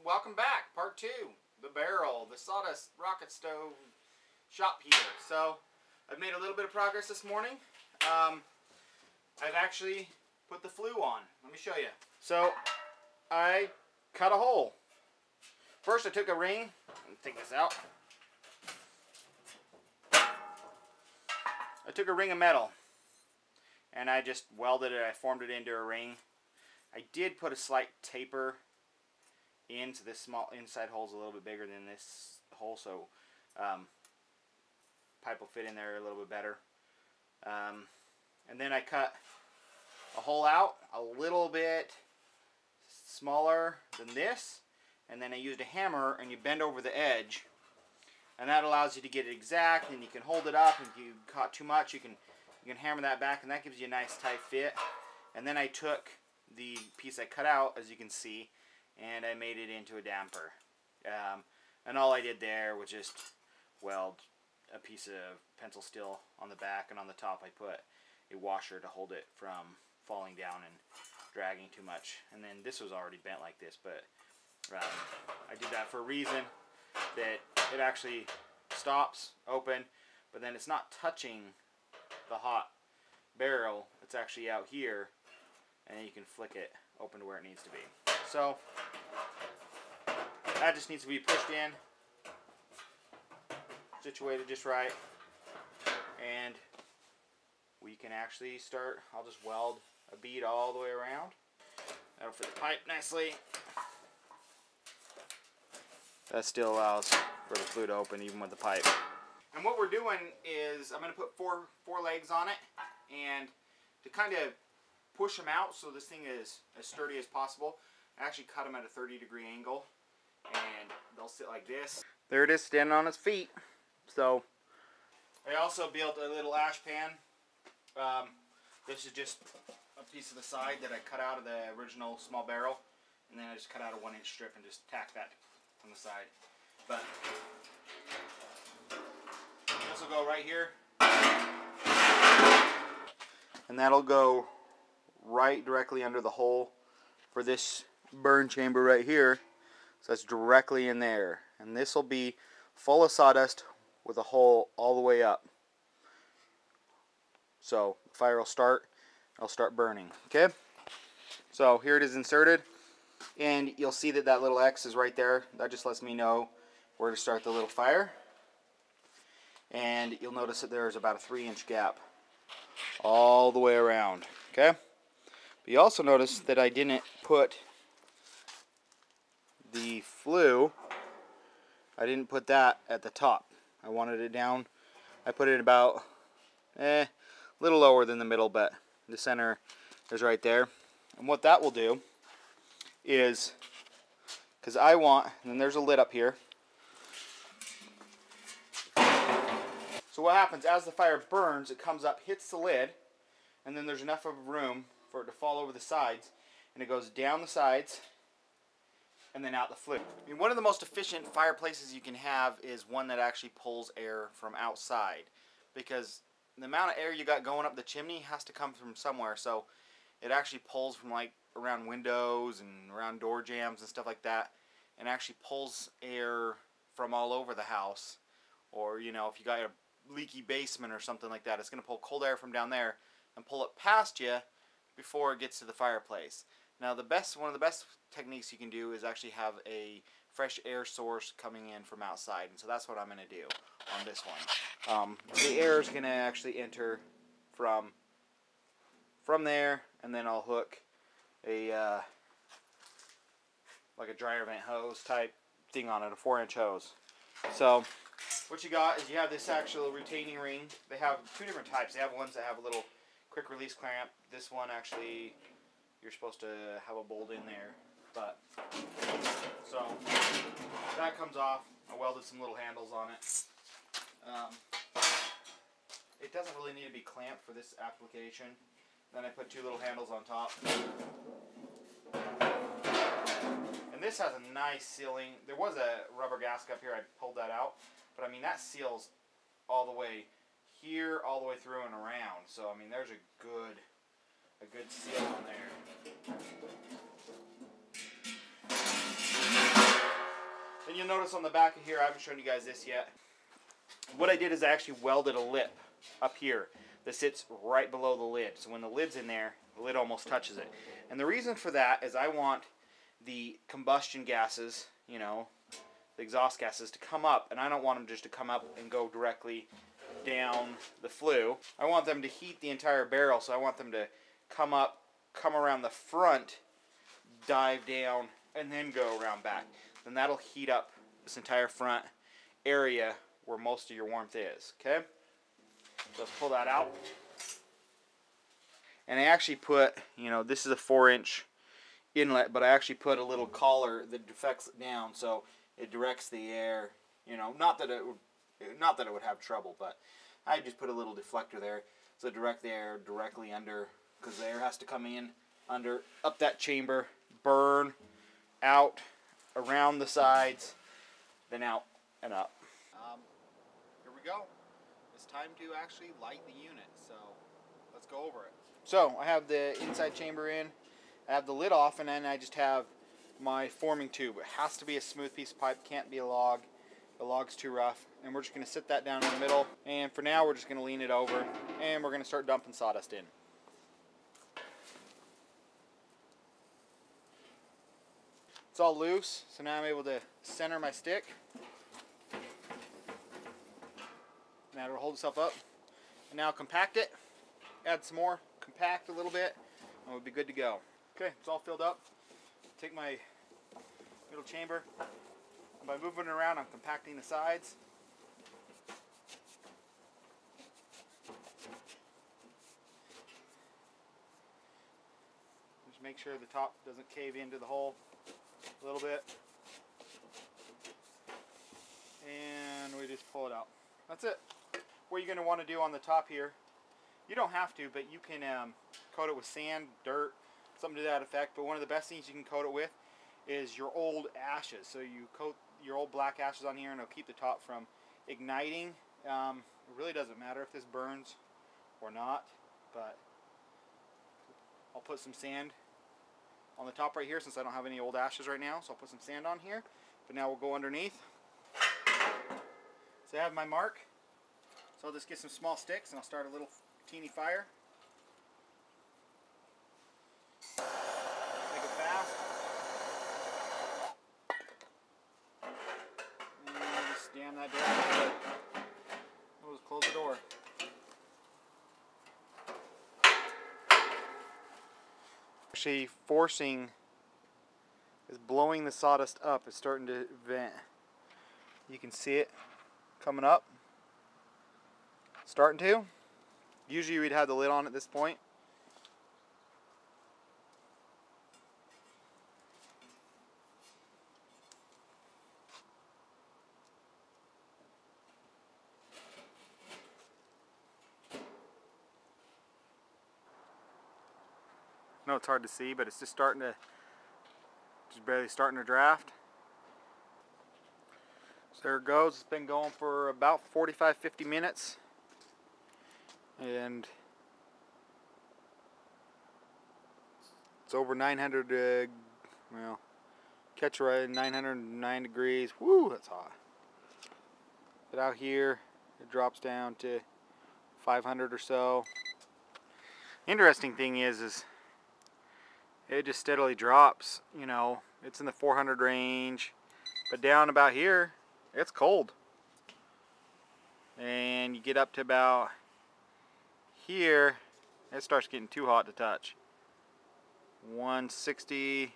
welcome back. Part 2. The barrel, the sawdust rocket stove shop heater. So, I've made a little bit of progress this morning. I've actually put the flue on. Let me show you. So, I cut a hole. First I took a ring, let me take this out. I took a ring of metal and I just welded it, I formed it into a ring. I did put a slight taper in, so this small inside hole is a little bit bigger than this hole, so pipe will fit in there a little bit better. And then I cut a hole out a little bit smaller than this, and then I used a hammer and you bend over the edge, and that allows you to get it exact, and you can hold it up, and if you caught too much you can hammer that back, and that gives you a nice tight fit. And then I took the piece I cut out, as you can see, and I made it into a damper. And all I did there was just weld a piece of pencil steel on the back, and on the top I put a washer to hold it from falling down and dragging too much. And then this was already bent like this, but I did that for a reason, that it actually stops open, but then it's not touching the hot barrel, it's actually out here, and you can flick it open to where it needs to be. So that just needs to be pushed in, situated just right, and we can actually start. I'll just weld a bead all the way around. That'll fit the pipe nicely. That still allows for the flue to open even with the pipe. And what we're doing is I'm going to put four legs on it, and to kind of push them out so this thing is as sturdy as possible, I actually cut them at a 30-degree angle, and they'll sit like this. There it is, standing on its feet. So I also built a little ash pan. This is just a piece of the side that I cut out of the original small barrel, and then I just cut out a 1-inch strip and just tack that on the side. But this will go right here, and that'll go right directly under the hole for this burn chamber right here. So that's directly in there, and this will be full of sawdust with a hole all the way up. So the fire will start, it'll start burning. Okay, so here it is inserted, and you'll see that that little X is right there. That just lets me know where to start the little fire. And you'll notice that there's about a 3-inch gap all the way around. Okay, but you also notice that I didn't put the flue, I didn't put that at the top. I wanted it down. I put it about a little lower than the middle, but the center is right there. And what that will do is, because I want, and then there's a lid up here. So what happens, as the fire burns, it comes up, hits the lid, and then there's enough of room for it to fall over the sides, and it goes down the sides and then out the flue. I mean, one of the most efficient fireplaces you can have is one that actually pulls air from outside, because the amount of air you got going up the chimney has to come from somewhere. So it actually pulls from like around windows and around door jambs and stuff like that, and actually pulls air from all over the house. Or, you know, if you got a leaky basement or something like that, it's going to pull cold air from down there and pull it past you before it gets to the fireplace. Now one of the best techniques you can do is actually have a fresh air source coming in from outside, and so that's what I'm going to do on this one. The air is going to actually enter from there, and then I'll hook a like a dryer vent hose type thing on it, a 4-inch hose. So what you got is you have this actual retaining ring. They have two different types. They have ones that have a little quick release clamp. This one actually, you're supposed to have a bolt in there, but so that comes off. I welded some little handles on it. It doesn't really need to be clamped for this application. Then I put two little handles on top, and this has a nice sealing. There was a rubber gasket up here, I pulled that out, but I mean that seals all the way here, all the way through and around. So I mean there's a good seal on there. you'll notice on the back of here, I haven't shown you guys this yet. What I did is I actually welded a lip up here that sits right below the lid. So when the lid's in there, the lid almost touches it. And the reason for that is I want the combustion gases, you know, the exhaust gases, to come up, and I don't want them just to come up and go directly down the flue. I want them to heat the entire barrel, so I want them to come up, come around the front, dive down, and then go around back. Then that'll heat up this entire front area where most of your warmth is. Okay? So let's pull that out. And I actually put, you know, this is a 4-inch inlet, but I actually put a little collar that deflects it down, so it directs the air. You know, not that it would have trouble, but I just put a little deflector there so direct the air directly under, because the air has to come in under, up that chamber, burn, out, around the sides, then out and up. Here we go. It's time to actually light the unit, so let's go over it. So I have the inside chamber in, I have the lid off, and then I just have my forming tube. It has to be a smooth piece of pipe, can't be a log. The log's too rough. And we're just going to sit that down in the middle, and for now we're just going to lean it over, and we're going to start dumping sawdust in. It's all loose, so now I'm able to center my stick. Now it'll hold itself up. And now compact it, add some more, compact a little bit, and we'll be good to go. Okay, it's all filled up. Take my middle chamber, and by moving it around, I'm compacting the sides. Just make sure the top doesn't cave into the hole a little bit. And we just pull it out. That's it. What you're going to want to do on the top here, you don't have to, but you can coat it with sand, dirt, something to that effect. But one of the best things you can coat it with is your old ashes. So you coat your old black ashes on here, and it'll keep the top from igniting. It really doesn't matter if this burns or not, but I'll put some sand on the top right here since I don't have any old ashes right now. So I'll put some sand on here, but now we'll go underneath. So I have my mark. So I'll just get some small sticks and I'll start a little teeny fire. Make it fast. And just jam that down. We'll just close the door. Actually forcing is blowing the sawdust up. It's starting to vent. You can see it coming up. Starting to. Usually we'd have the lid on at this point. I know it's hard to see, but it's just starting to, just barely starting to draft. So there it goes. It's been going for about 45-50 minutes. And it's over 900, well, catch right 909 degrees. Woo, that's hot. But out here, it drops down to 500 or so. Interesting thing is it just steadily drops. You know, it's in the 400 range, but down about here, it's cold. And you get up to about here, it starts getting too hot to touch. 160,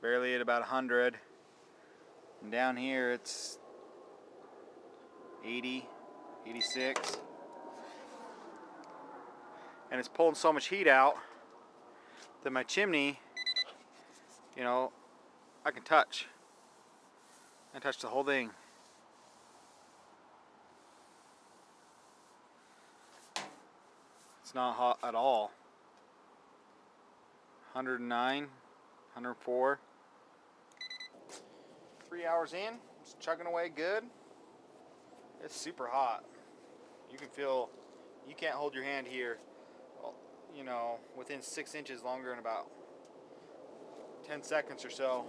barely at about 100. And down here it's 80, 86. And it's pulling so much heat out that my chimney, you know, I can touch. I touch the whole thing. It's not hot at all. 109, 104. 3 hours in, it's chugging away good. It's super hot. You can feel, you can't hold your hand here, you know, within 6 inches longer in about 10 seconds or so.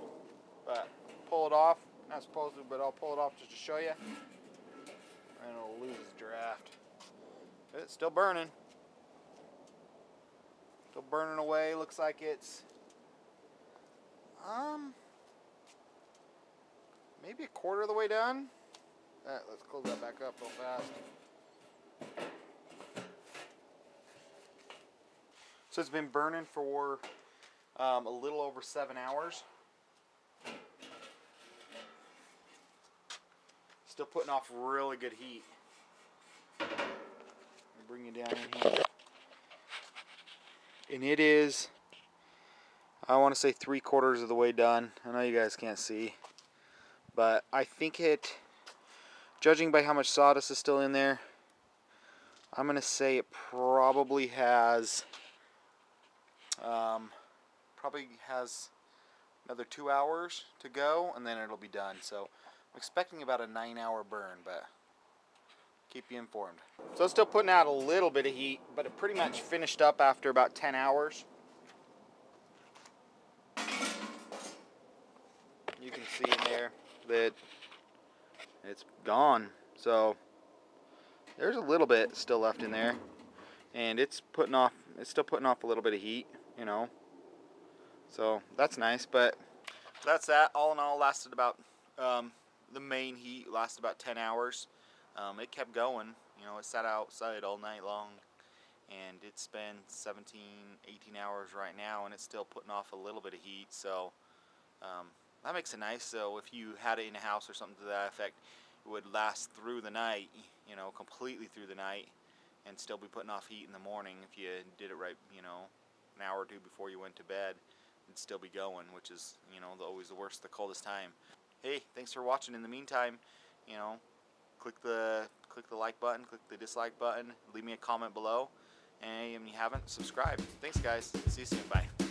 But pull it off. Not supposed to, but I'll pull it off just to show you. And it'll lose its draft. It's still burning. Still burning away. Looks like it's maybe a quarter of the way done. Let's close that back up real fast. So it's been burning for a little over 7 hours. Still putting off really good heat. Let me bring you down in here. And it is, I want to say 3/4 of the way done. I know you guys can't see, but I think it, judging by how much sawdust is still in there, I'm going to say it probably has another 2 hours to go, and then it'll be done. So I'm expecting about a 9-hour burn, but keep you informed. So it's still putting out a little bit of heat, but it pretty much finished up after about 10 hours. You can see in there that it's gone. So there's a little bit still left in there, and it's still putting off a little bit of heat, you know. So that's nice, but that's that. All in all, lasted about the main heat lasted about 10 hours. It kept going, you know. It sat outside all night long, and it's been 17, 18 hours right now, and it's still putting off a little bit of heat. So that makes it nice. So if you had it in a house or something to that effect, it would last through the night, you know, completely through the night, and still be putting off heat in the morning. If you did it right, you know, an hour or two before you went to bed, it'd still be going, which is, you know, always the worst, the coldest time. Hey, thanks for watching. In the meantime, you know, click the like button, click the dislike button, leave me a comment below, and if you haven't, subscribe. Thanks, guys. See you soon. Bye.